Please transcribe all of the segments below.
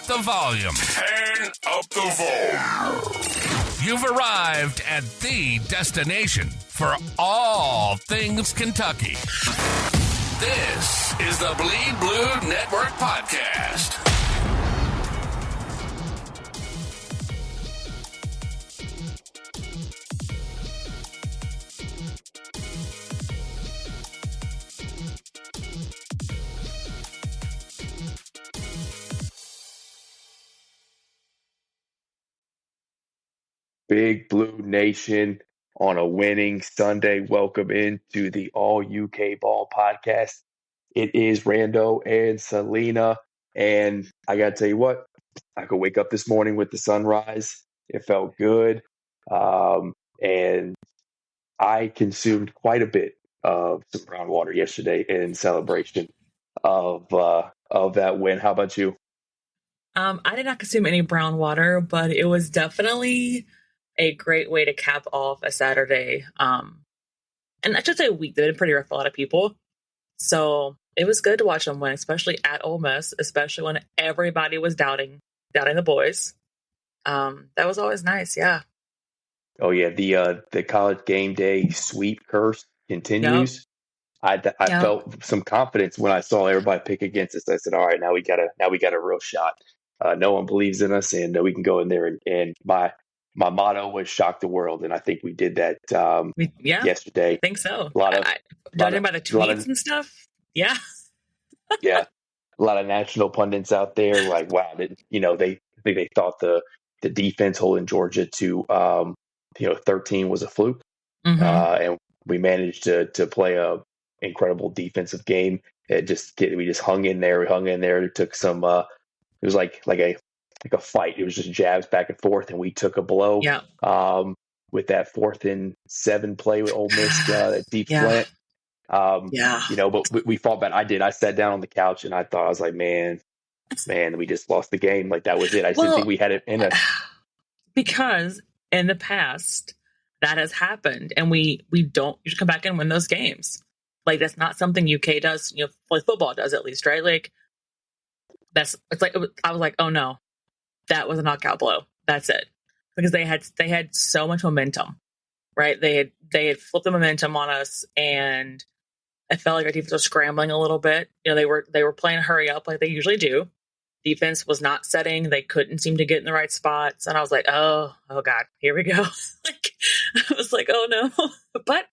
the volume. Turn up the volume. You've arrived at the destination for all things Kentucky. This is the Bleed Blue Network Podcast. Big Blue Nation on a winning Sunday. Welcome into the All UK Ball podcast. It is Rando and Selena. And I got to tell you what, I could wake up this morning with the sunrise. It felt good. And I consumed quite a bit of some brown water yesterday in celebration of that win. How about you? I did not consume any brown water, but it was definitely a great way to cap off a Saturday. And I should say a week that had been pretty rough for a lot of people. So it was good to watch them win, especially at Ole Miss, especially when everybody was doubting the boys. That was always nice. Yeah. Oh yeah. The college game day sweep curse continues. Yep. I felt some confidence when I saw everybody pick against us. I said, all right, now we got a real shot. No one believes in us, and we can go in there. And my motto was shock the world, and I think we did that yesterday. I think so. Judging by the tweets and stuff. Yeah. Yeah. A lot of national pundits out there like, wow, they thought the defense holding Georgia to 13 was a fluke. Mm-hmm. And we managed to play a incredible defensive game. We just hung in there. It took some it was like a fight. It was just jabs back and forth, and we took a blow. Yeah. With that 4th and 7 play with Ole Miss, that deep slant. But we fought back. I sat down on the couch and I was like, man, we just lost the game. Like that was it. I didn't think we had it in us. Because in the past that has happened, and we don't usually come back and win those games. Like that's not something UK does. Like football does at least, right? Like I was like, oh no, that was a knockout blow. That's it. Because they had so much momentum, right? They had flipped the momentum on us, and I felt like our defense was scrambling a little bit. They were playing hurry up like they usually do. Defense was not setting. They couldn't seem to get in the right spots, and I was like, oh God, here we go. I was like, oh no. But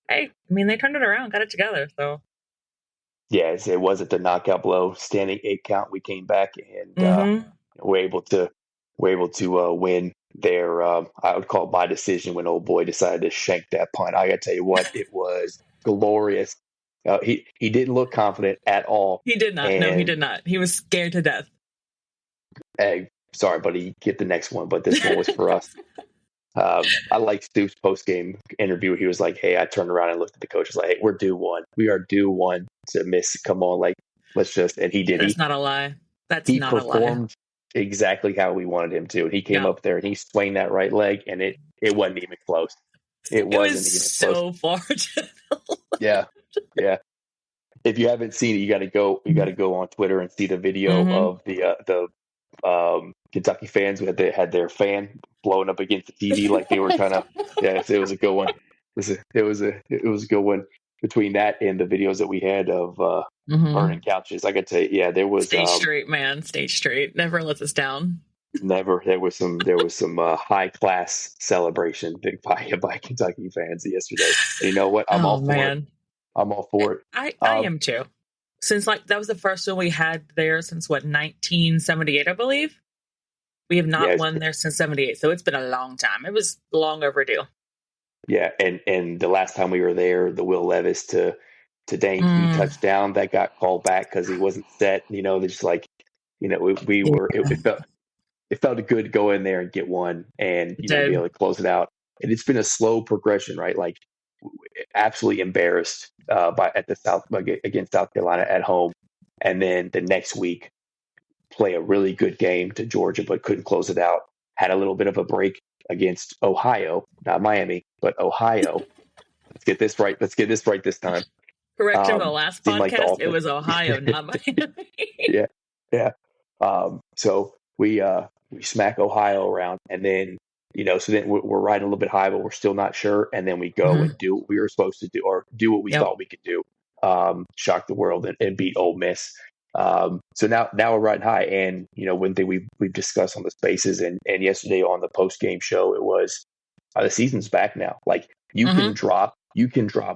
hey, they turned it around, got it together. So yeah, it wasn't the knockout blow. Standing 8 count, we came back and we're able to win there. I would call it by decision when old boy decided to shank that punt. I got to tell you what, it was glorious. He didn't look confident at all. He did not. No, he did not. He was scared to death. Hey, sorry, buddy. Get the next one, but this one was for us. I like Stoops' post-game interview. He was like, hey, I turned around and looked at the coach. I was like, hey, we're due one. We are due one to miss. Come on, let's just. And he did. That's not a lie. He performed exactly how we wanted him to. And he came up there and he swung that right leg, and it wasn't even close. It wasn't even close. So far. Yeah. If you haven't seen it, you got to go on Twitter and see the video of the Kentucky fans who had their fan blowing up against the TV like they were trying to. Yeah, it was a good one. It was a good one. Between that and the videos that we had of burning couches, I could say, yeah, there was State Street, man. State Street never lets us down. Never. There was some high class celebration by Kentucky fans yesterday. And you know what? I'm all for it. I'm all for it. I am too. Since that was the first one we had there since 1978, I believe. We have not won there since 78, so it's been a long time. It was long overdue. Yeah, and the last time we were there, the Will Levis to Dane touchdown that got called back because he wasn't set. Just we were. It felt good to go in there and get one and be able to close it out. And it's been a slow progression, right? Like absolutely embarrassed against South Carolina at home, and then the next week play a really good game to Georgia, but couldn't close it out. Had a little bit of a break against Ohio, not Miami, but Ohio. Let's get this right. This time. Correction, the last podcast, it was Ohio, not Miami. Yeah. So we smack Ohio around, and then so then we're riding a little bit high, but we're still not sure, and then we go and do what we were supposed to do, or do what we thought we could do, shock the world and beat Ole Miss. So now we're riding high, and one thing we've discussed on the Spaces and yesterday on the post game show, it was the season's back now. Like you can drop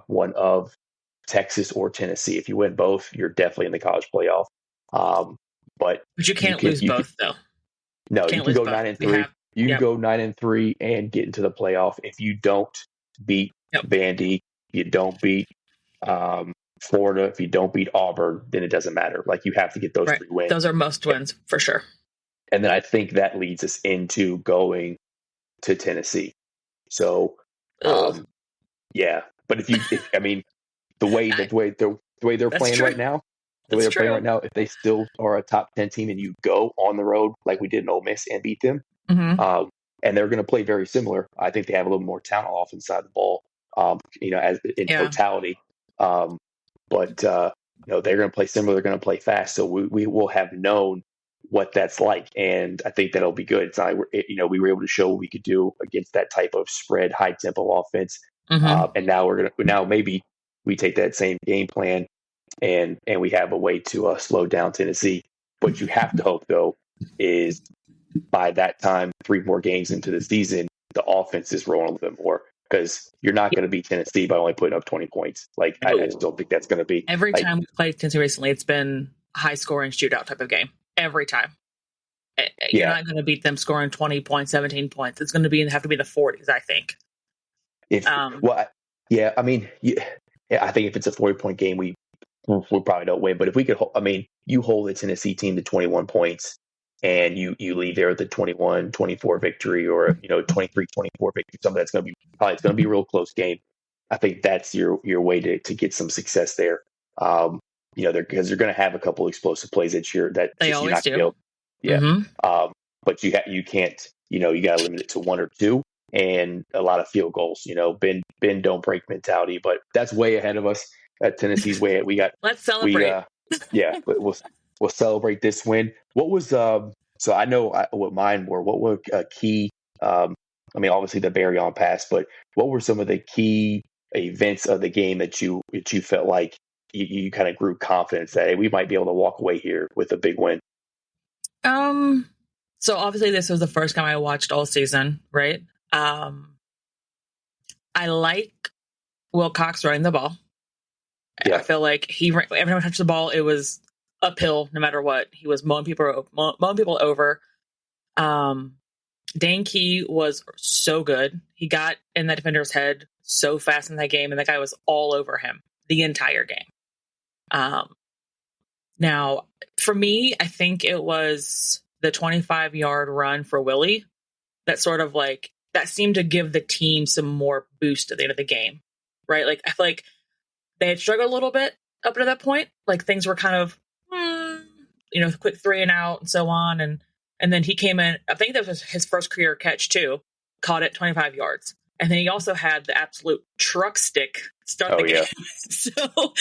one of Texas or Tennessee. If you win both, you're definitely in the college playoff. But you can't lose both, though. No, you can go 9-3. You can go 9-3 and get into the playoff. If you don't beat Vandy, you don't beat Florida, if you don't beat Auburn, then it doesn't matter. Like you have to get those 3 wins. Those are most wins for sure. And then I think that leads us into going to Tennessee. So, yeah. But if the way they're playing right now, if they still are a top 10 team and you go on the road like we did in Ole Miss and beat them, and they're going to play very similar. I think they have a little more talent off inside the ball, as in totality. But they're going to play similar. They're going to play fast. So we will have known what that's like, and I think that'll be good. It's not like we were able to show what we could do against that type of spread, high tempo offense. And now maybe we take that same game plan and we have a way to slow down Tennessee. What you have to hope though is by that time, 3 more games into the season, the offense is rolling a little bit more. Because you're not going to beat Tennessee by only putting up 20 points. Like I just don't think that's going to be. Every time we've played Tennessee recently, it's been a high-scoring shootout type of game. Every time, you're not going to beat them scoring 20 points, 17 points. It's going to have to be the 40s, I think. I think if it's a 40-point game, we probably don't win. But if we could, you hold the Tennessee team to 21 points. And you leave there with a 21-24 victory or 23-24 victory. Something that's going to be a real close game. I think that's your way to get some success there. Because they're going to have a couple explosive plays that they always do. But you can't. You got to limit it to 1 or 2 and a lot of field goals. Bend don't break mentality. But that's way ahead of us. Tennessee's way. Let's celebrate. We'll celebrate this win. What was so I know what mine were. What were key? Obviously the Barry-on pass, but what were some of the key events of the game that you felt like you kind of grew confidence that we might be able to walk away here with a big win? So obviously this was the first game I watched all season, right? I like Will Cox running the ball. Yeah. I feel like every time I touched the ball, it was uphill no matter what. He was mowing people over. Dane Key was so good. He got in that defender's head so fast in that game, and that guy was all over him the entire game. Now, for me, I think it was the 25-yard run for Willie that sort of that seemed to give the team some more boost at the end of the game, right? Like, I feel like they had struggled a little bit up to that point. Like, things were kind of quick 3 and out and so on. And then he came in, I think that was his first career catch too, caught it 25 yards. And then he also had the absolute truck stick start the game. So,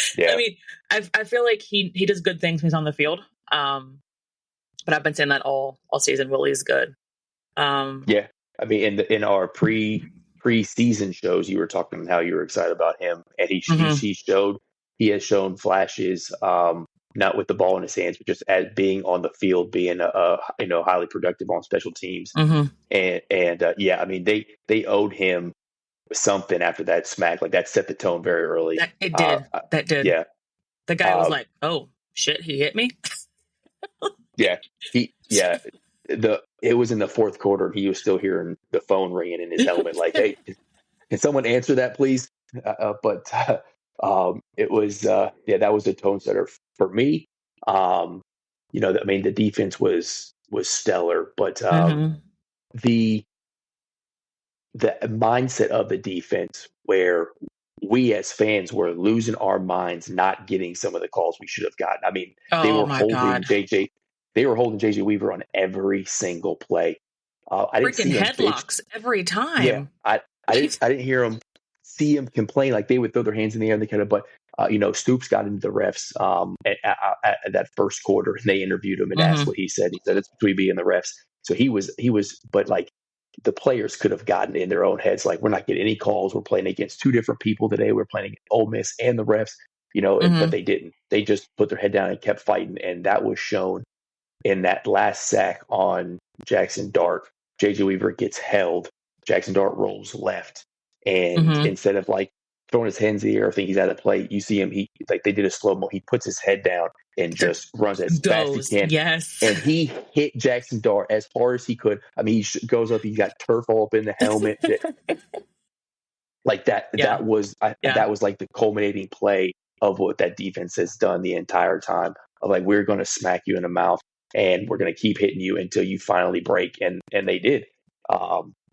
I feel like he does good things when he's on the field. But I've been saying that all season. Willie's good. In our pre-season shows, you were talking how you were excited about him, and he has shown flashes, not with the ball in his hands, but just as being on the field, being highly productive on special teams. They owed him something after that smack. Like that set the tone very early. That did. Yeah. The guy was like, "Oh shit, he hit me." It was in the fourth quarter. He was still hearing the phone ringing in his helmet. Like, hey, can someone answer that, please? It was that was a tone setter for me. The defense was stellar, but the mindset of the defense, where we as fans were losing our minds, not getting some of the calls we should have gotten. I mean, they were holding JJ Weaver on every single play. I didn't see headlocks every time. Yeah, I didn't hear him complain. Like, they would throw their hands in the air and they kind of, but Stoops got into the refs at that first quarter, and they interviewed him and asked what he said. He said it's between me and the refs. So he was, but like the players could have gotten in their own heads, like, we're not getting any calls. We're playing against two different people today. We're playing against Ole Miss and the refs, but they didn't. They just put their head down and kept fighting, and that was shown in that last sack on Jackson Dart. JJ Weaver gets held. Jackson Dart rolls left, and instead of like throwing his hands in the air, I think he's at a play. You see him. They did a slow mo. He puts his head down and just runs as fast as he can. Yes, and he hit Jackson Dart as hard as he could. I mean, he goes up. He's got turf all up in the helmet. Like that. Yeah. That was like the culminating play of what that defense has done the entire time. Of like, we're going to smack you in the mouth, and we're going to keep hitting you until you finally break. And they did.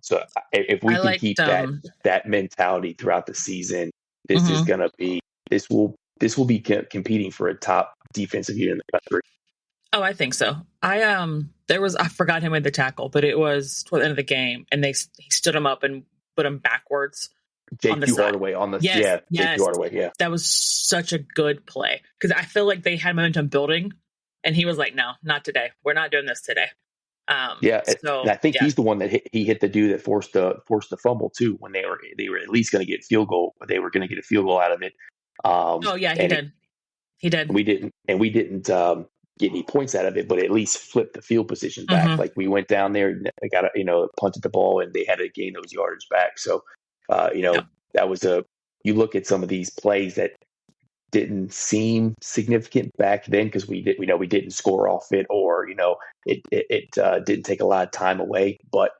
So if we can keep that mentality throughout the season, this is going to be this will be competing for a top defensive unit in the country. Oh, I think so. I forgot who made the tackle, but it was toward the end of the game, and he stood him up and put him backwards. J.Q. Hardaway on the yes. J.Q. Hardaway, yeah. That was such a good play because I feel like they had momentum building, and he was like, "No, not today. We're not doing this today." And I think he's the one that hit the dude that forced the fumble too. When they were at least going to get field goal, but they were going to get a field goal out of it. He did. We didn't get any points out of it, but at least flipped the field position back. Like we went down there, and got punted the ball, and they had to gain those yardage back. So that was you look at some of these plays that didn't seem significant back then because we didn't score off it, or it didn't take a lot of time away, but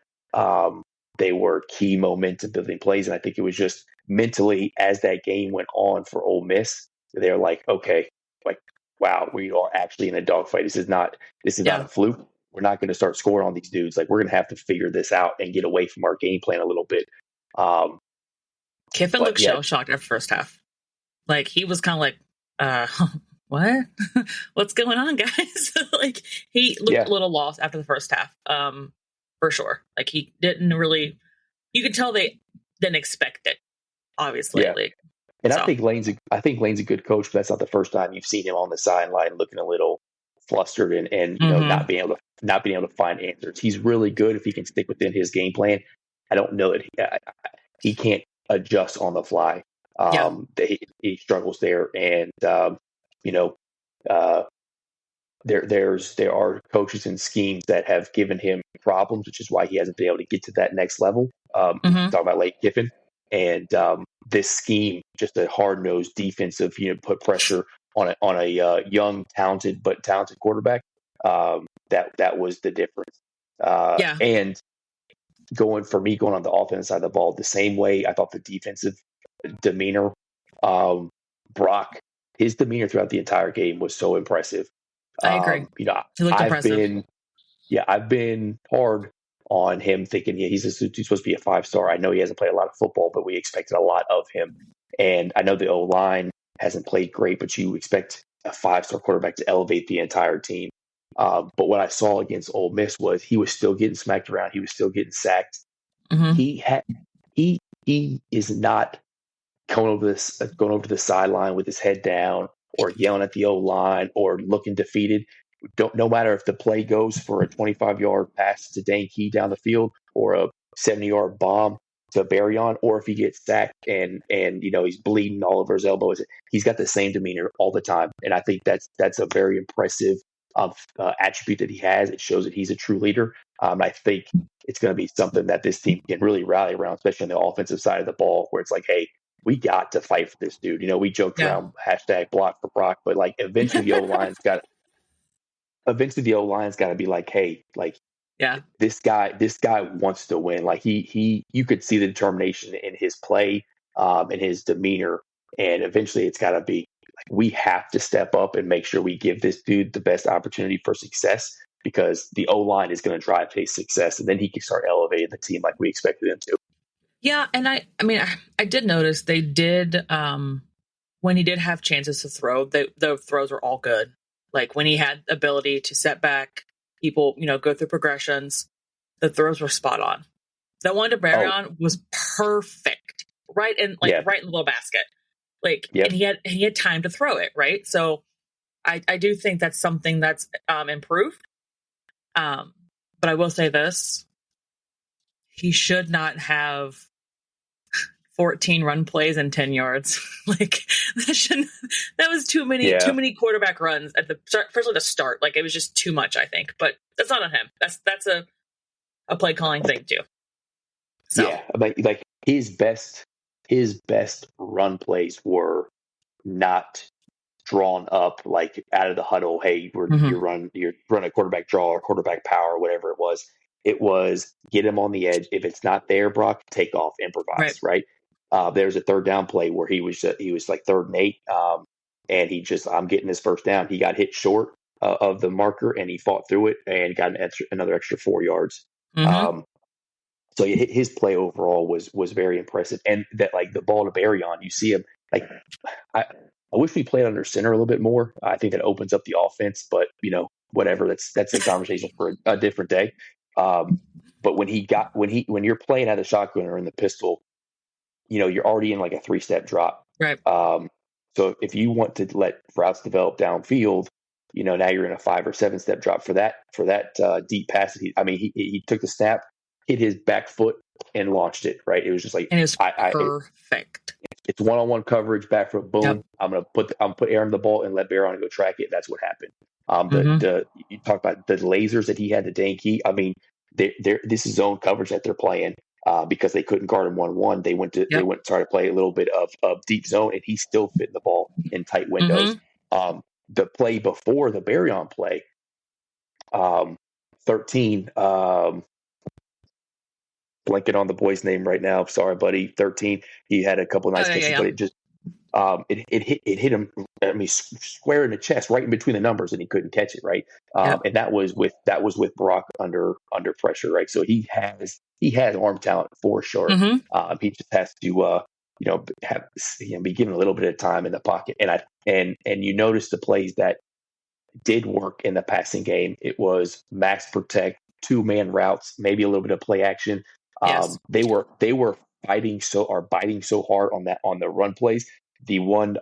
they were key momentum building plays. And I think it was just mentally, as that game went on for Ole Miss, they're like, okay, like, wow, we are actually in a dogfight. This is not a fluke. We're not going to start scoring on these dudes. Like, we're going to have to figure this out and get away from our game plan a little bit. Kiffin looked shell shocked after first half. Like, he was kind of like, what? What's going on, guys? Like, he looked a little lost after the first half, for sure. Like, he didn't really, you could tell they didn't expect it, obviously. Yeah. And so. I think Lane's a good coach, but that's not the first time you've seen him on the sideline looking a little flustered and not being able to find answers. He's really good if he can stick within his game plan. I don't know that he can't adjust on the fly. He struggles there, and there are coaches and schemes that have given him problems, which is why he hasn't been able to get to that next level. Talking about Lane Kiffin, and this scheme, just a hard-nosed defensive, put pressure on a young, talented quarterback. That was the difference. And going on the offense side of the ball, the same way I thought the defensive demeanor, Brock, his demeanor throughout the entire game was so impressive. I agree. He looked impressive. I've been hard on him, thinking he's supposed to be a 5-star. I know he hasn't played a lot of football, but we expected a lot of him. And I know the O-line hasn't played great, but you expect a 5-star quarterback to elevate the entire team. But what I saw against Ole Miss was he was still getting smacked around. He was still getting sacked. He is not going over to the sideline with his head down or yelling at the O-line or looking defeated. No matter if the play goes for a 25-yard pass to Dane Key down the field or a 70-yard bomb to Barryon, or if he gets sacked and he's bleeding all over his elbows, he's got the same demeanor all the time. And I think that's a very impressive attribute that he has. It shows that he's a true leader. I think it's going to be something that this team can really rally around, especially on the offensive side of the ball, where it's like, hey, we got to fight for this dude. We joked around #block for Brock, but like eventually the O-line's got to be like, hey, like, this guy wants to win. Like you could see the determination in his play, in his demeanor, and eventually it's got to be like, we have to step up and make sure we give this dude the best opportunity for success, because the O-line is going to drive his success, and then he can start elevating the team like we expected him to. Yeah, and I did notice they did when he did have chances to throw, the throws were all good. Like when he had the ability to set back people, go through progressions, the throws were spot on. That one to Barryon was perfect, right in the little basket. Like, Yep. and he had time to throw it, right? So I do think that's something that's improved. But I will say this: he should not have 14 run plays and 10 yards. Like that was too many quarterback runs at the start, especially to start. Like it was just too much, I think. But that's not on him. That's a play calling thing too. So. Yeah, like his best run plays were not drawn up like out of the huddle. Hey, you're run a quarterback draw or quarterback power or whatever it was. It was get him on the edge. If it's not there, Brock, take off, improvise. Right. There's a third down play where he was like 3rd and 8, and I'm getting his first down. He got hit short of the marker, and he fought through it and got another extra 4 yards. So his play overall was very impressive, and that like the ball to Berrion, you see him like I wish we played under center a little bit more. I think that opens up the offense, but whatever. That's a conversation for a different day. But when you're playing out of the shotgun or in the pistol, you're already in like a 3-step drop. Right. So if you want to let routes develop downfield, now you're in a 5 or 7-step drop for that deep pass. He took the snap, hit his back foot, and launched it. Right. It was just like, and it was perfect. It's one-on-one coverage, back foot, boom. Yep. I'm gonna put Aaron the ball and let Berrion go track it. That's what happened. You talk about the lasers that he had to Danke. I mean, this is zone coverage that they're playing. Because they couldn't guard him 1-1, they went to try to play a little bit of deep zone, and he's still fitting the ball in tight windows. The play before the Berrion play, 13, blanking on the boy's name right now. Sorry, buddy. 13. He had a couple of nice catches, but it just it hit him. I mean, square in the chest, right in between the numbers, and he couldn't catch it. Right, and that was with Brock under pressure. Right, so he has arm talent for sure. He just has to be given a little bit of time in the pocket. And you notice the plays that did work in the passing game. It was max protect, 2-man routes, maybe a little bit of play action. Yes. They were biting so hard on the run plays. The one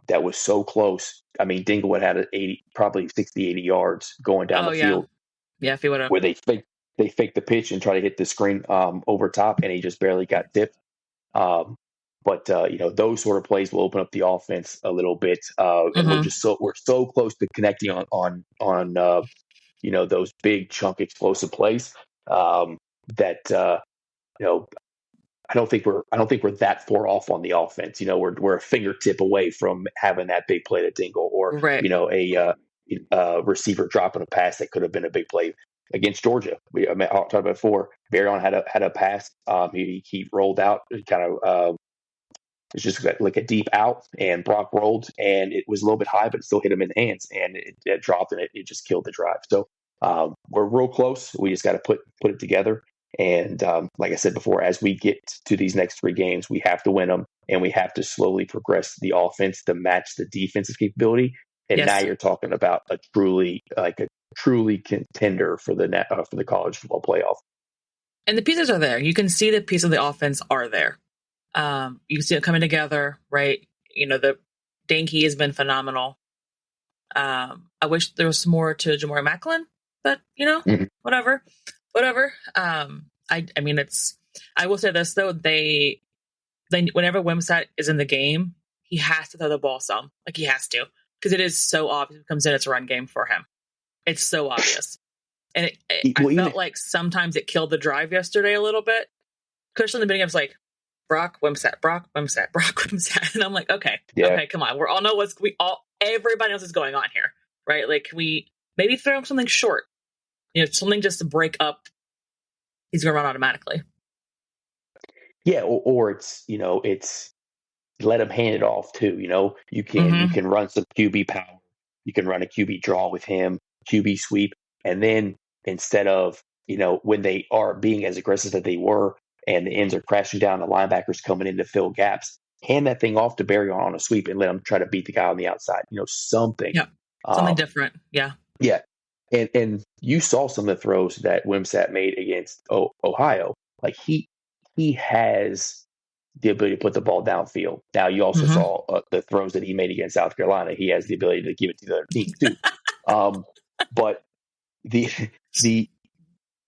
that was so close. I mean, Dinglewood had probably 60, 80 yards going down the field. Yeah, if he would have. Where they faked the pitch and try to hit the screen over top, and he just barely got tipped. But those sort of plays will open up the offense a little bit, and we're so close to connecting on those big chunk explosive plays that I don't think we're that far off on the offense. We're a fingertip away from having that big play to Dingle, or a receiver dropping a pass that could have been a big play against Georgia. I talked about before. Berrion had a pass. He rolled out, kind of. It's just like a deep out, and Brock rolled, and it was a little bit high, but it still hit him in the hands, and it dropped, and it just killed the drive. So we're real close. We just got to put it together. And like I said before, as we get to these next 3 games, we have to win them, and we have to slowly progress the offense to match the defensive capability. And now you're talking about a truly contender for the college football playoff. And the pieces are there. You can see the pieces of the offense are there. You can see it coming together, right? The Danke has been phenomenal. I wish there was more to Jamori Macklin, but whatever. I mean, I will say this though, they whenever Wimsatt is in the game, he has to throw the ball some. Like, he has to, because it is so obvious it comes in, it's a run game for him. It's so obvious. And I felt like sometimes it killed the drive yesterday a little bit. Especially in the beginning, I was like, Brock Wimsatt. And I'm like, okay, come on. We all know everybody else is going on here, right? Like, we maybe throw him something short, something just to break up. He's going to run automatically. Yeah. Or it's let him hand it off too. You can run some QB power. You can run a QB draw with him, QB sweep. And then instead of, when they are being as aggressive as they were, and the ends are crashing down, the linebackers coming in to fill gaps, hand that thing off to Berrion on a sweep and let him try to beat the guy on the outside. Something. Yeah, something different. Yeah. Yeah. And you saw some of the throws that Wimsatt made against Ohio. Like, he has the ability to put the ball downfield. Now, you also saw the throws that he made against South Carolina. He has the ability to give it to the other team too. But if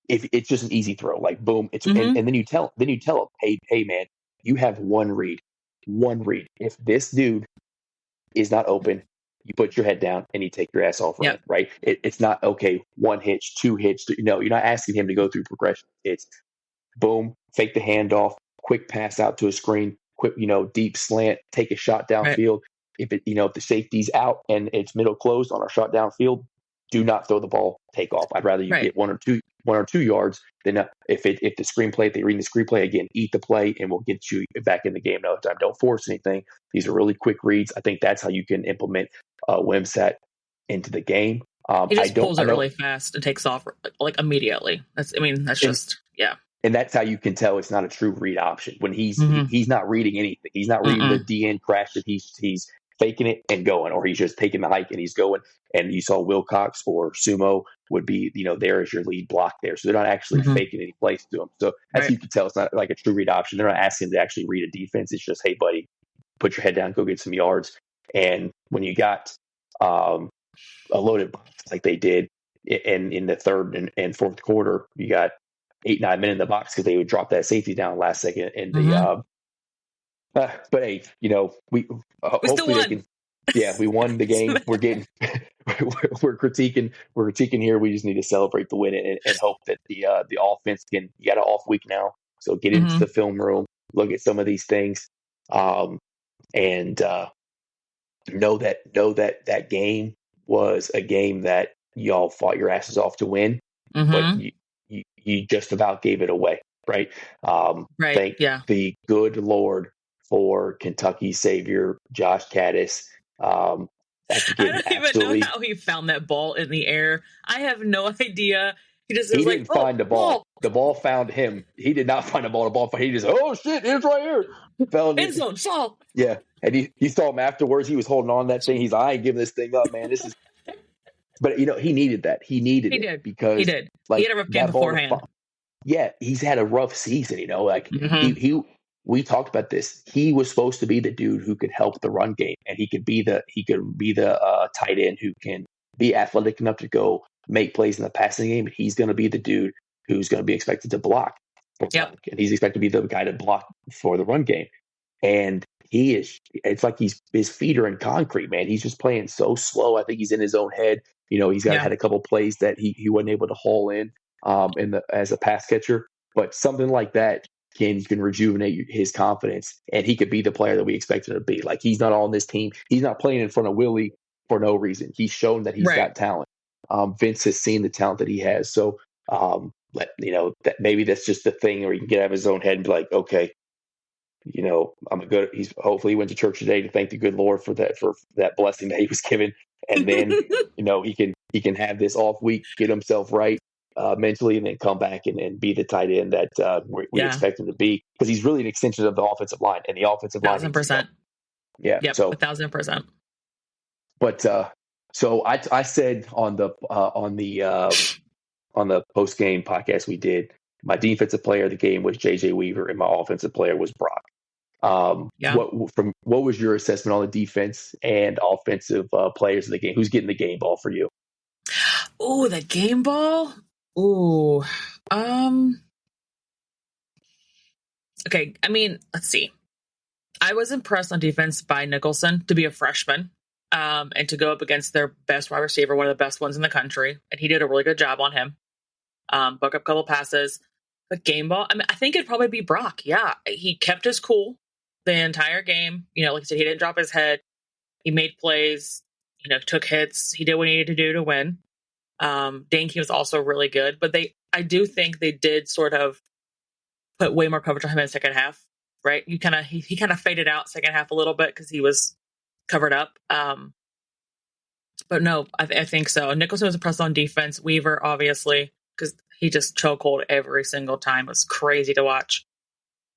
it's just an easy throw, like boom, it's and then you tell him, hey man, you have one read. If this dude is not open, you put your head down and you take your ass off running, right? It's not, okay, one hitch, two hitch. No, you're not asking him to go through progression. It's boom, fake the handoff, quick pass out to a screen, quick, deep slant, take a shot downfield. Right. If the safety's out and it's middle closed on a shot downfield, do not throw the ball, take off. I'd rather you get 1 or 2 yards than if the screenplay, if they read the screenplay again, eat the play and we'll get you back in the game another time. Don't force anything. These are really quick reads. I think that's how you can implement Wimsatt into the game. He just pulls it really fast and takes off like immediately. That's just. And that's how you can tell it's not a true read option when he's not reading anything. He's not reading the DN crash that he's faking it and going, or he's just taking the hike and he's going. And you saw Wilcox or Sumo would be, there as your lead block there. So they're not actually faking any plays to him. So as you can tell, it's not like a true read option. They're not asking him to actually read a defense. It's just, hey, buddy, put your head down, go get some yards. And when you got a loaded box like they did in the third and fourth quarter, you got 8-9 men in the box because they would drop that safety down last second. And but hey, we hopefully they can. Yeah, we won the game. We're we're critiquing here. We just need to celebrate the win and hope that the offense can. You got an off week now, so get into the film room, look at some of these things, and know that game was a game that y'all fought your asses off to win, but you just about gave it away, right? Thank the good Lord for Kentucky's savior, Josh Caddis. I don't even know how he found that ball in the air. I have no idea. He didn't find the ball. The ball found him. He did not find the ball. The ball found him. He just, oh shit, it's right here. End zone, fall. Yeah, and he saw him afterwards. He was holding on to that thing. He's like, I ain't giving this thing up, man. This is. But he needed that. He did because he did. Like, he had a rough game beforehand. Yeah, he's had a rough season. We talked about this. He was supposed to be the dude who could help the run game, and he could be the tight end who can be athletic enough to go make plays in the passing game. He's going to be the dude who's going to be expected to block. Yep. And he's expected to be the guy to block for the run game. And it's like his feet are in concrete, man. He's just playing so slow. I think he's in his own head. He's had a couple plays that he wasn't able to haul in as a pass catcher, but something like that can rejuvenate his confidence, and he could be the player that we expect him to be. Like, he's not on this team. He's not playing in front of Willie for no reason. He's shown that he's got talent. Vince has seen the talent that he has. So, that maybe that's just the thing where he can get out of his own head and be like, okay, he's hopefully he went to church today to thank the good Lord for that blessing that he was given. And then, he can have this off week, get himself right mentally, and then come back and be the tight end that we expect him to be, because he's really an extension of the offensive line, and the offensive line. 1,000%. Yeah. Yep, so 1,000%. But so I said on the post game podcast we did, my defensive player of the game was JJ Weaver, and my offensive player was Brock. What was your assessment on the defense and offensive players of the game? Who's getting the game ball for you? Oh, the game ball. Ooh. Okay. I mean, let's see. I was impressed on defense by Nicholson to be a freshman, and to go up against their best wide receiver, one of the best ones in the country. And he did a really good job on him. Broke up a couple passes. But game ball, I think it'd probably be Brock. Yeah. He kept his cool the entire game. Like I said, he didn't drop his head. He made plays, took hits. He did what he needed to do to win. Danke was also really good, but I do think they did sort of put way more coverage on him in the second half, right? He kind of faded out second half a little bit because he was covered up. But no, I think so. Nicholson was impressed on defense. Weaver, obviously, because he just chokehold every single time. It was crazy to watch.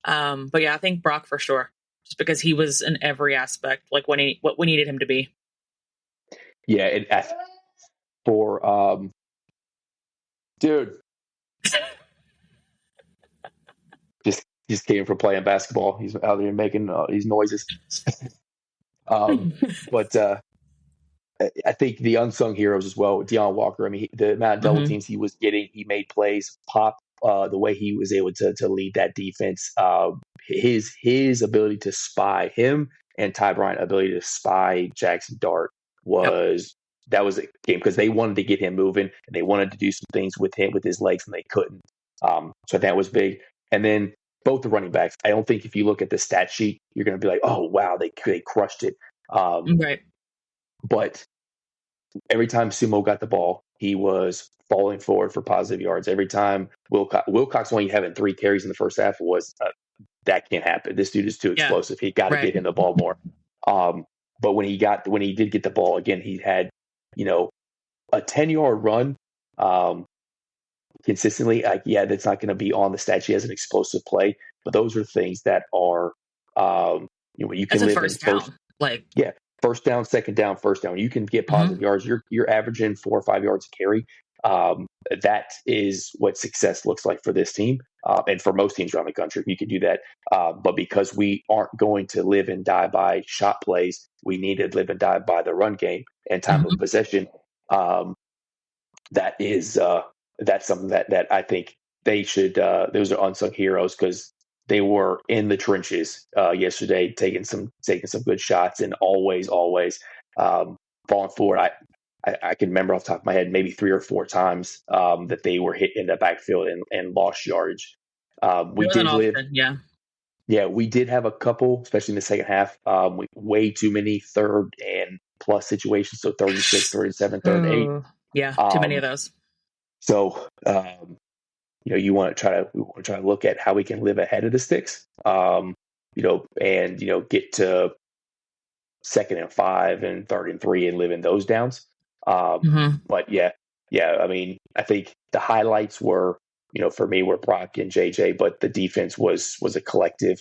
But yeah, I think Brock for sure, just because he was in every aspect, like what we needed him to be. Yeah, dude, just just came from playing basketball. He's out there making these noises. But I think the unsung heroes as well, Deion Walker. I mean, the amount of double teams he was getting, he made plays pop. The way he was able to lead that defense, his ability to spy him and Ty Bryant ability to spy Jackson Dart was that was a game because they wanted to get him moving and they wanted to do some things with him with his legs and they couldn't. So that was big. And then both the running backs. I don't think if you look at the stat sheet, you're going to be like, oh wow, they crushed it. Right. But every time Sumo got the ball, he was falling forward for positive yards. Every time Wilcox only having 3 carries in the first half was that can't happen. This dude is too explosive. He got to get him the ball more. But when he did get the ball again, he had a 10-yard run consistently. That's not going to be on the stat sheet as an explosive play, but those are things that are when you can live in first down. First down, second down, first down. You can get positive yards. You're averaging 4 or 5 yards a carry. That is what success looks like for this team and for most teams around the country. You can do that. But because we aren't going to live and die by shot plays, we need to live and die by the run game and time of possession. That's something that I think they should. Those are unsung heroes because they were in the trenches yesterday, taking some good shots and always falling forward. I can remember off the top of my head maybe 3 or 4 times that they were hit in the backfield and lost yardage. We did have a couple, especially in the second half. Way too many third and plus situations, so 36, 37, third and 8. Yeah, too many of those. So you want to try to look at how we can live ahead of the sticks, and get to 2nd and 5 and 3rd and 3 and live in those downs. But I mean, I think the highlights were, for me, were Brock and JJ, but the defense was a collective.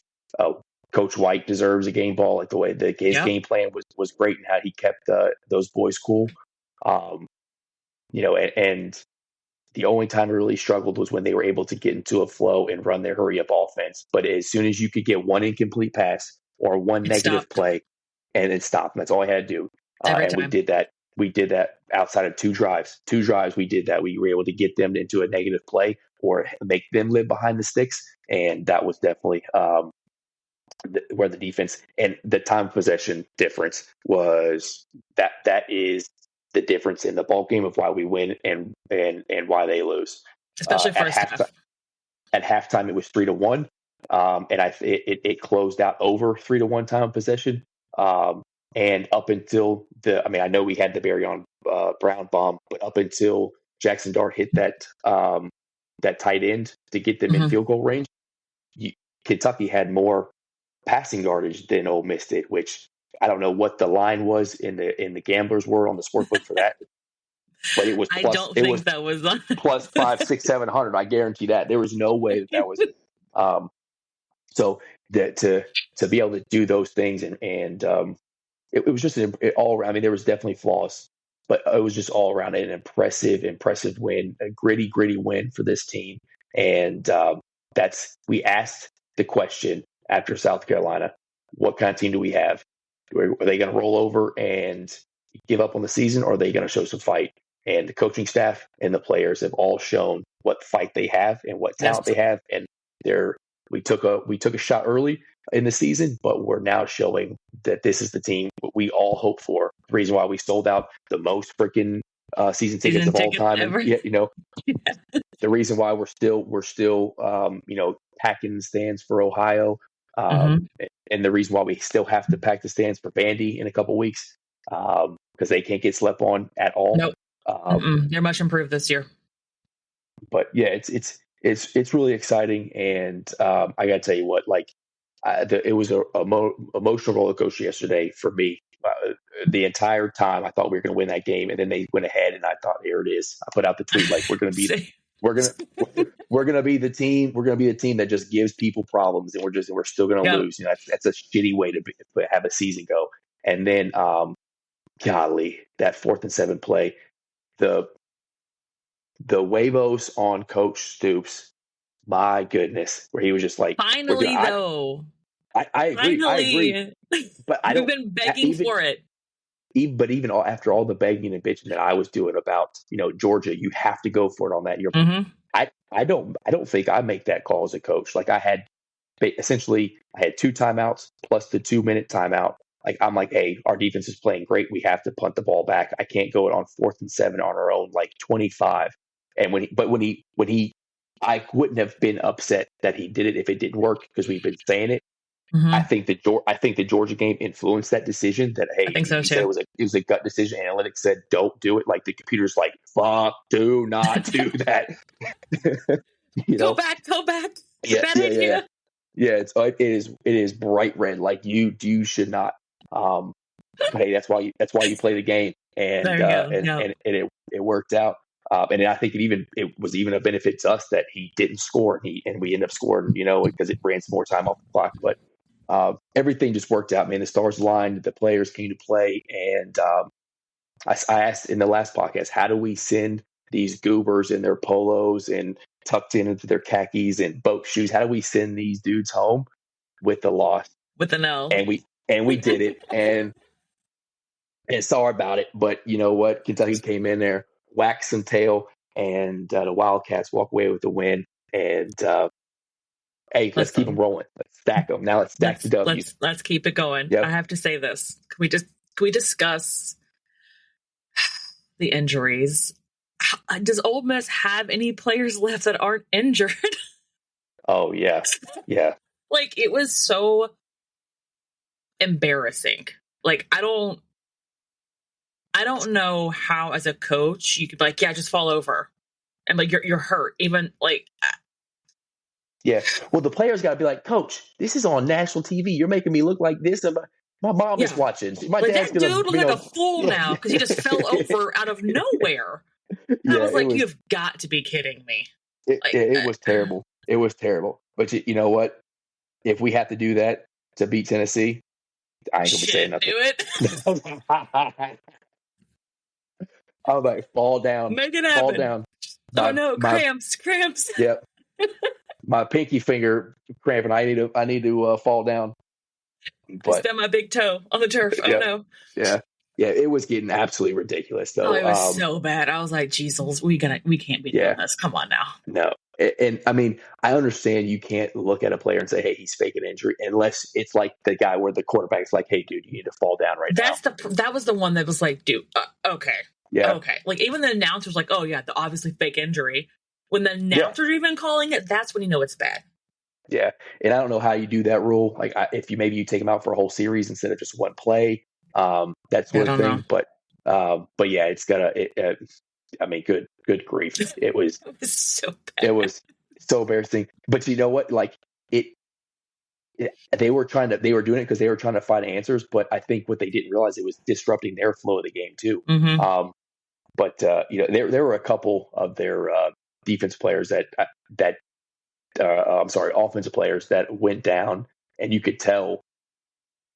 Coach White deserves a game ball, like the way his game plan was great and how he kept those boys cool. And the only time I really struggled was when they were able to get into a flow and run their hurry up offense. But as soon as you could get one incomplete pass or one negative play, and it stopped. That's all I had to do. And we did that. We did that outside of 2 drives. 2 drives, we did that. We were able to get them into a negative play or make them live behind the sticks. And that was definitely where the defense and the time of possession difference was. That is the difference in the ball game of why we win and why they lose. Especially first half. At halftime, it was 3-1, and it closed out over 3-1 time of possession. And up until I know we had the Barryon Brown bomb, but up until Jackson Dart hit that tight end to get them in field goal range, Kentucky had more passing yardage than Ole Miss did, which I don't know what the line was in the gamblers were on the sportsbook for that, but it was. Plus, that was on. plus 500, 600, 700. I guarantee that there was no way that was. So that to be able to do those things and it was just all around. I mean, there was definitely flaws, but it was just all around an impressive win, a gritty win for this team. And we asked the question after South Carolina, what kind of team do we have? Are they going to roll over and give up on the season, or are they going to show some fight? And the coaching staff and the players have all shown what fight they have and what talent they have. And we took a shot early in the season, but we're now showing that this is the team we all hope for. The reason why we sold out the most freaking season tickets of all time. Ever. And, the reason why we're still packing the stands for Ohio. And the reason why we still have to pack the stands for Vandy in a couple weeks, because they can't get slept on at all. Nope. They're much improved this year. But yeah, it's really exciting, and I got to tell you what, it was a emotional roller coaster yesterday for me. The entire time I thought we were going to win that game, and then they went ahead, and I thought, here it is. I put out the tweet we're going to be. We're gonna be the team. We're gonna be the team that just gives people problems, and we're still gonna lose. That's a shitty way to have a season go. And then, golly, that 4th and 7 play, the huevos on Coach Stoops my goodness, where he was just like, Finally, though. I agree. I agree. But I don't. We've been begging for it. Even after all the begging and bitching that I was doing about, Georgia, you have to go for it on that. I don't think I make that call as a coach. Like I had 2 timeouts plus the 2-minute timeout. Like I'm like, hey, our defense is playing great. We have to punt the ball back. I can't go it on 4th and 7 on our own, like 25. And when he, I wouldn't have been upset that he did it if it didn't work because we've been saying it. Mm-hmm. I think the Georgia game influenced that decision. That hey, I think so too. It was a gut decision. Analytics said don't do it. Like the computer's like, fuck, do not do that. Go back. Yeah, bad idea. Yeah, it is bright red. Like you should not. But hey, that's why you play the game, and it worked out. And I think it was even a benefit to us that he didn't score, and we ended up scoring, because it ran some more time off the clock. But everything just worked out, man. The stars aligned, the players came to play, and I asked in the last podcast, how do we send these goobers in their polos and tucked into their khakis and boat shoes? How do we send these dudes home with the loss? With the no. And we did it, and sorry about it, but you know what? Kentucky came in there, whacked some tail, and the Wildcats walk away with the win. And hey, let's keep them rolling. Let's stack them. Now let's stack the W's. Let's keep it going. Yep. I have to say this. Can we discuss the injuries? Does Ole Miss have any players left that aren't injured? Oh yeah. Like it was so embarrassing. Like I don't know how as a coach you could be like, yeah, just fall over. And like you're hurt. Even like yeah. Well, the players got to be like, Coach, this is on national TV. You're making me look like this, and my mom is watching. My dad's that dude looks like a fool now because he just fell over out of nowhere. I was like, you've got to be kidding me. It was terrible. It was terrible. But you know what? If we have to do that to beat Tennessee, I ain't gonna be saying nothing. Do it. I was like, fall down. Make it happen. Fall down. Cramps. Yep. My pinky finger cramping. I need to fall down. But I my big toe on the turf. Oh no. Yeah. It was getting absolutely ridiculous though. Oh, it was so bad. I was like, Jesus, we can't be doing this. Come on now. No. And I mean, I understand you can't look at a player and say, hey, he's faking injury, unless it's like the guy where the quarterback's like, hey, dude, you need to fall down now. That was the one that was like, dude, okay. Yeah. Okay. Like even the announcer's like, oh yeah, the obviously fake injury. When the announcer's even calling it, that's when you know it's bad. Yeah. And I don't know how you do that rule. Like if you take him out for a whole series instead of just one play, that's one thing. Know. But yeah, it's gotta, I mean, good grief. It was so bad. It was so embarrassing. But you know what? Like they were doing it because they were trying to find answers. But I think what they didn't realize, it was disrupting their flow of the game too. Mm-hmm. There were a couple of their defense players offensive players that went down, and you could tell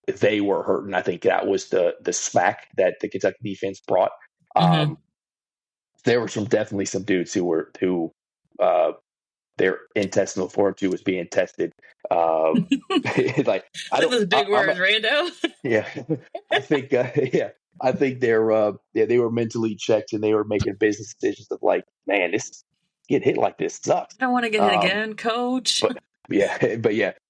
they were hurt. And I think that was the smack that the Kentucky defense brought. Mm-hmm. There were definitely some dudes who their intestinal fortitude was being tested. Like those big words, Rando. Yeah, I think I think they were mentally checked, and they were making business decisions of like, man, this get hit like this sucks. I don't want to get hit again, Coach.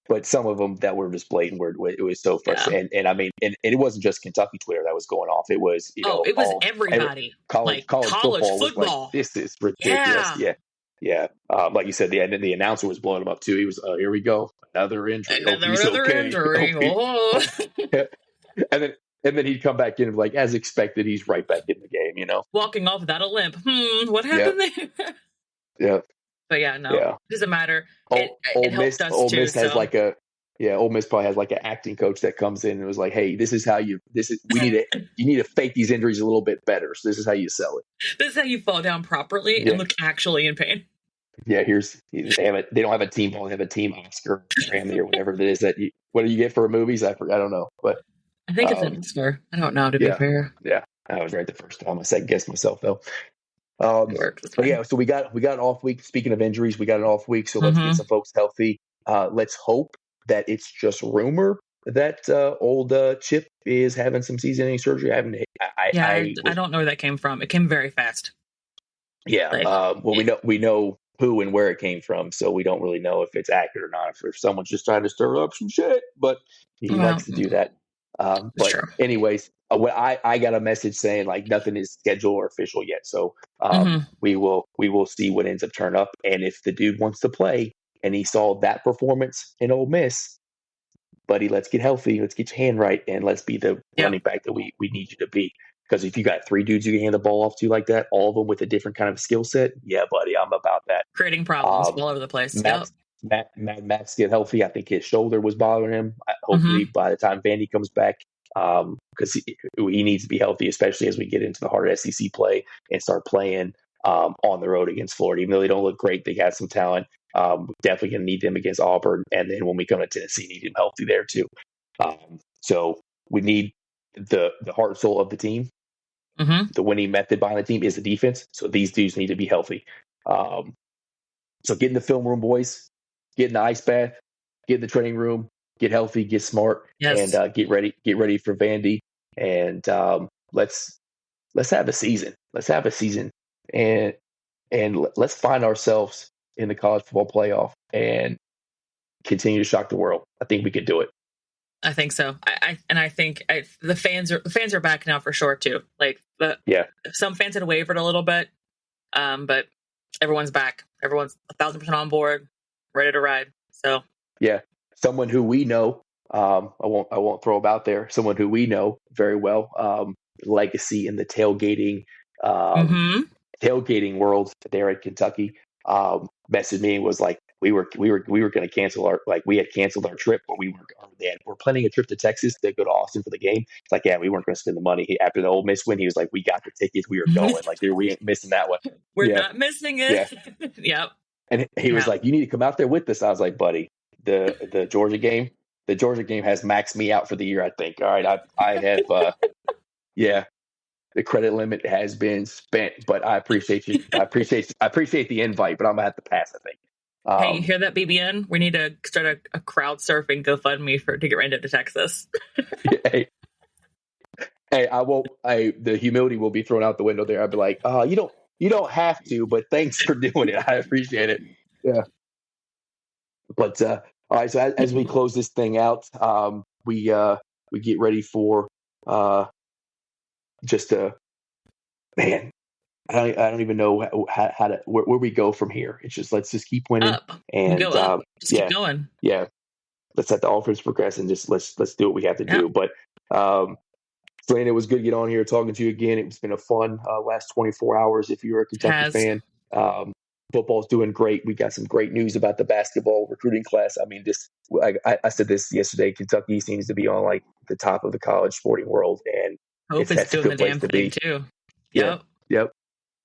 But some of them that were just blatant where it was so frustrating. And I mean, and it wasn't just Kentucky Twitter that was going off. It was, it was everybody. College football. Was like, this is ridiculous. Yeah. Like you said, the announcer was blowing him up too. He was, here we go, another injury. Another injury. Oh. And then he'd come back in and like, as expected, he's right back in the game. Walking off without a limp. What happened there? Yeah. But it doesn't matter. It helps us Ole too. Miss has Ole Miss probably has like an acting coach that comes in and was like, hey, you need to fake these injuries a little bit better. So this is how you sell it. This is how you fall down properly and look actually in pain. Yeah, they don't have a team ball, they have a team Oscar, Grammy, or whatever it is what do you get for movies? I don't know. But I think it's an Oscar. I don't know, to be fair. Yeah. I was right the first time. I second guessed myself though. But yeah, so we got an off week. Speaking of injuries, we got an off week, so let's get some folks healthy. Let's hope that it's just rumor that old Chip is having some season-ending surgery. I don't know where that came from. It came very fast. Yeah. We know who and where it came from, so we don't really know if it's accurate or not. If someone's just trying to stir up some shit, but he likes to do that. But anyways, I got a message saying like nothing is scheduled or official yet, so we will see what ends up turning up. And if the dude wants to play and he saw that performance in Ole Miss, buddy, let's get healthy, let's get your hand right, and let's be the running back that we need you to be. Because if you got 3 dudes you can hand the ball off to like that, all of them with a different kind of skill set, yeah, buddy, I'm about that. Creating problems all over the place. Max get healthy. I think his shoulder was bothering him. Hopefully by the time Vandy comes back, because he needs to be healthy, especially as we get into the hard SEC play and start playing on the road against Florida. Even though they don't look great, they got some talent. Definitely going to need them against Auburn. And then when we come to Tennessee, need him healthy there too. So we need the heart and soul of the team. The winning method behind the team is the defense. So these dudes need to be healthy. So get in the film room, boys. Get in the ice bath. Get in the training room. Get healthy. Get smart. Yes. And get ready. Get ready for Vandy. And let's have a season. Let's have a season. And let's find ourselves in the college football playoff and continue to shock the world. I think we could do it. I think so. I think the fans are back now for sure too. Like some fans had wavered a little bit, but everyone's back. Everyone's 1,000% on board, ready to ride. So yeah, someone who we know, I won't throw about there. Someone who we know very well, legacy in the tailgating world there at Kentucky. Messaged me and was like, we were going to cancel we had canceled our trip, but we're planning a trip to Texas to go to Austin for the game. It's like, yeah, we weren't going to spend the money. After the Ole Miss win, he was like, we got the tickets, we were going. Like, we ain't missing that one. We're not missing it. Yeah. Yep. And he was like, you need to come out there with us. I was like, buddy, the Georgia game has maxed me out for the year, I think. All right, I have the credit limit has been spent, but I appreciate you. I appreciate the invite, but I'm gonna have to pass, I think. Hey, you hear that, BBN? We need to start a crowd surfing GoFundMe to get rented to Texas. Hey, I won't. The humility will be thrown out the window there. I'll be like, you don't have to, but thanks for doing it. I appreciate it. Yeah. But all right. So as we close this thing out, we get ready for man. I don't even know how to where we go from here. It's just let's just keep winning and go up. Just keep going. Yeah, let's let the offense progress and just let's do what we have to do. But Selena, it was good to get on here talking to you again. It's been a fun last 24 hours. If you're a Kentucky fan, football's doing great. We got some great news about the basketball recruiting class. I mean, I said this yesterday. Kentucky seems to be on like the top of the college sporting world, and Hope is doing the damn thing too. Yep.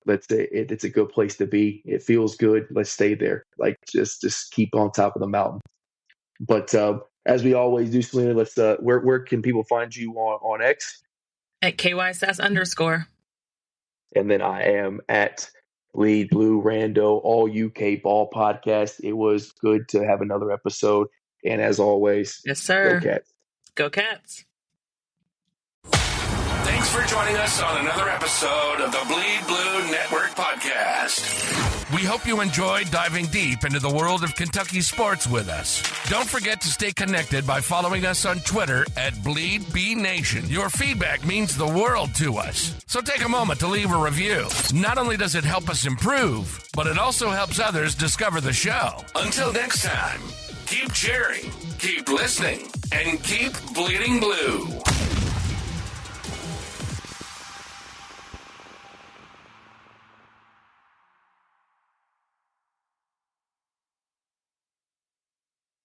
Let's say it's a good place to be. It feels good. Let's stay there. Like just keep on top of the mountain. But as we always do, Selena, let's where can people find you on X? At KYSS_. And then I am at Bleed Blue Rando, all UK ball podcast. It was good to have another episode. And as always, yes, sir. Go Cats. Go Cats. Thanks for joining us on another episode of the Bleed Blue Network podcast. We hope you enjoyed diving deep into the world of Kentucky sports with us. Don't forget to stay connected by following us on Twitter at BleedBNation. Your feedback means the world to us. So take a moment to leave a review. Not only does it help us improve, but it also helps others discover the show. Until next time, keep cheering, keep listening, and keep bleeding blue.